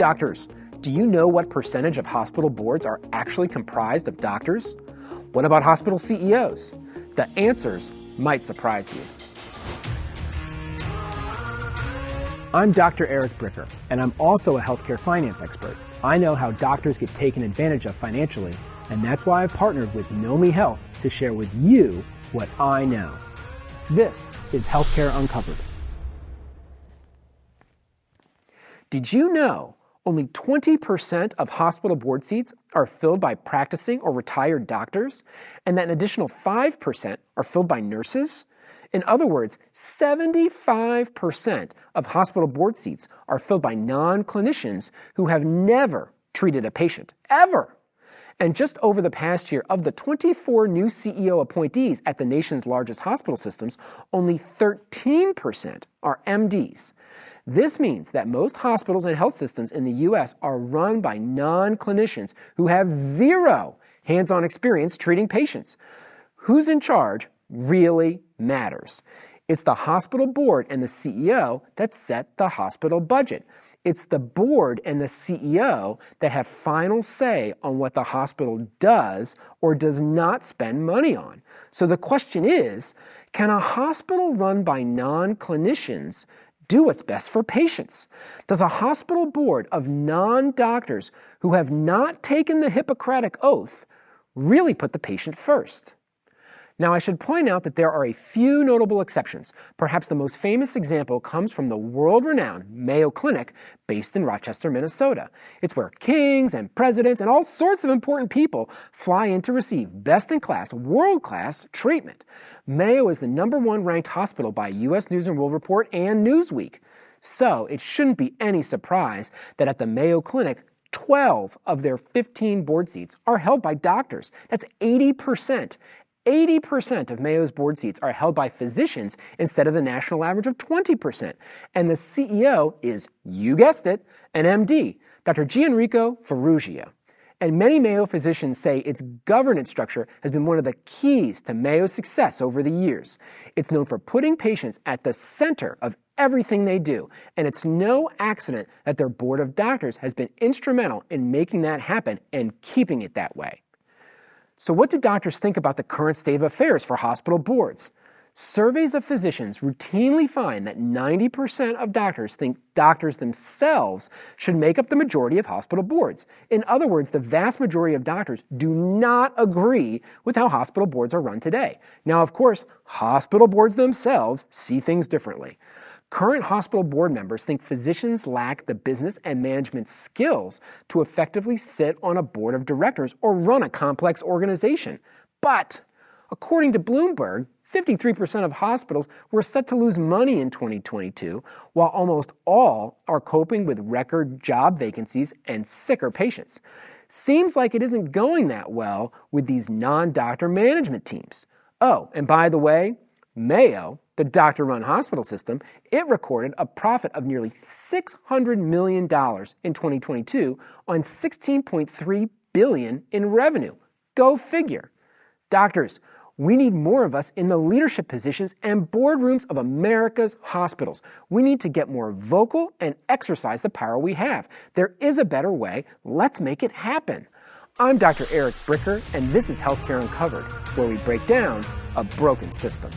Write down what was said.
Doctors, do you know what percentage of hospital boards are actually comprised of doctors? What about hospital CEOs? The answers might surprise you. I'm Dr. Eric Bricker, and I'm also a healthcare finance expert. I know how doctors get taken advantage of financially, and that's why I've partnered with Know Me Health to share with you what I know. This is Healthcare Uncovered. Did you know only 20% of hospital board seats are filled by practicing or retired doctors, and that an additional 5% are filled by nurses? In other words, 75% of hospital board seats are filled by non-clinicians who have never treated a patient, ever. And just over the past year, of the 24 new CEO appointees at the nation's largest hospital systems, only 13% are MDs. This means that most hospitals and health systems in the U.S. are run by non-clinicians who have zero hands-on experience treating patients. Who's in charge really matters. It's the hospital board and the CEO that set the hospital budget. It's the board and the CEO that have final say on what the hospital does or does not spend money on. So the question is, can a hospital run by non-clinicians do what's best for patients? Does a hospital board of non-doctors who have not taken the Hippocratic Oath really put the patient first? Now, I should point out that there are a few notable exceptions. Perhaps the most famous example comes from the world-renowned Mayo Clinic based in Rochester, Minnesota. It's where kings and presidents and all sorts of important people fly in to receive best-in-class, world-class treatment. Mayo is the #1 ranked hospital by U.S. News & World Report and Newsweek. So it shouldn't be any surprise that at the Mayo Clinic, 12 of their 15 board seats are held by doctors. That's 80%. 80% of Mayo's board seats are held by physicians instead of the national average of 20%. And the CEO is, you guessed it, an MD, Dr. Gianrico Ferrugia. And many Mayo physicians say its governance structure has been one of the keys to Mayo's success over the years. It's known for putting patients at the center of everything they do, and it's no accident that their board of doctors has been instrumental in making that happen and keeping it that way. So what do doctors think about the current state of affairs for hospital boards? Surveys of physicians routinely find that 90% of doctors think doctors themselves should make up the majority of hospital boards. In other words, the vast majority of doctors do not agree with how hospital boards are run today. Now, of course, hospital boards themselves see things differently. Current hospital board members think physicians lack the business and management skills to effectively sit on a board of directors or run a complex organization. But, according to Bloomberg, 53% of hospitals were set to lose money in 2022, while almost all are coping with record job vacancies and sicker patients. Seems like it isn't going that well with these non-doctor management teams. Oh, and by the way, Mayo, the doctor-run hospital system, it recorded a profit of nearly $600 million in 2022 on $16.3 billion in revenue. Go figure. Doctors, we need more of us in the leadership positions and boardrooms of America's hospitals. We need to get more vocal and exercise the power we have. There is a better way. Let's make it happen. I'm Dr. Eric Bricker, and this is Healthcare Uncovered, where we break down a broken system.